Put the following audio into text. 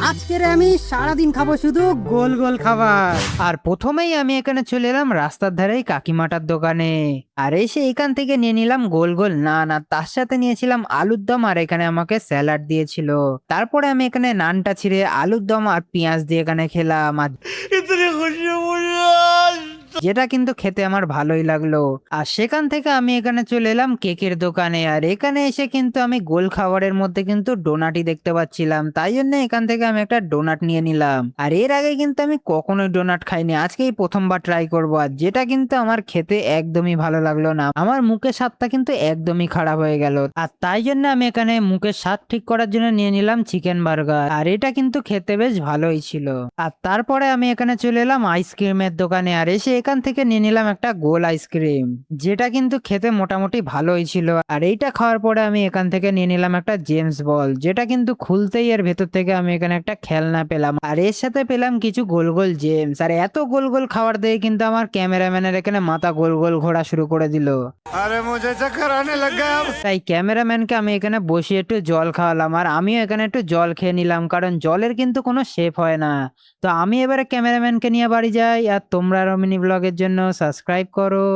আজকের আমি সারাদিন খাবো শুধু গোল গোল খাবার। আর প্রথমেই আমি এখানে চলে এলাম রাস্তার ধারেই কাকিমাটার দোকানে। আর এসে এখান থেকে নিয়ে নিলাম গোল গোল নান, আর তার সাথে নিয়েছিলাম আলুর দম, আর এখানে আমাকে স্যালাড দিয়েছিল। তারপরে আমি এখানে নানটা ছিঁড়ে আলুর দম আর পেঁয়াজ দিয়ে এখানে খেলাম, আর যেটা কিন্তু খেতে আমার ভালোই লাগলো। আর সেখান থেকে আমি এখানে চলে এলাম কেকের দোকানে। আর এখানে এসে কিন্তু আমি গোল খাবারের মধ্যে কিন্তু ডোনাটই দেখতে পাচ্ছিলাম, তাই জন্য এখান থেকে আমি একটা ডোনাট নিয়ে নিলাম। আর এর আগে কিন্তু আমি কখনোই ডোনাট খাইনি, আজকেই প্রথমবার ট্রাই করব। আর যেটা কিন্তু আমার খেতে একদমই ভালো লাগলো না, আমার মুখের স্বাদটা কিন্তু একদমই খারাপ হয়ে গেল। আর তাই জন্য আমি এখানে মুখের স্বাদ ঠিক করার জন্য নিয়ে নিলাম চিকেন বার্গার, আর এটা কিন্তু খেতে বেশ ভালোই ছিল। আর তারপরে আমি এখানে চলে এলাম আইসক্রিমের দোকানে। আর এসে এখান থেকে নিয়ে নিলাম একটা গোল আইসক্রিম, যেটা কিন্তু খেতে মোটামুটি ভালোই ছিল। আর এইটা খাওয়ার পরে আমি এখান থেকে নিয়ে নিলাম একটা জেমস বল, যেটা কিন্তু খুলতেই এর ভেতর থেকে আমি এখানে একটা খেলনা পেলাম, আর এর সাথে পেলাম কিছু গোল গোল জেমস। আর এত গোল গোল খাবার দিয়ে কিন্তু আমার ক্যামেরাম্যানের এখানে মাথা গোল গোল ঘোরা শুরু করে দিল। अरे मुझे चक्कर आने लग गया अब। তাই ক্যামেরাম্যানকে আমি এখানে বসিয়ে একটু জল খাওয়ালাম, আর আমিও এখানে একটু জল খেয়ে নিলাম, কারণ জলের কিন্তু কোনো শেপ হয় না। তো আমি এবারে ক্যামেরাম্যানকে নিয়ে বাড়ি যাই, আর তোমরা রমিনী ব্লগের জন্য সাবস্ক্রাইব করো।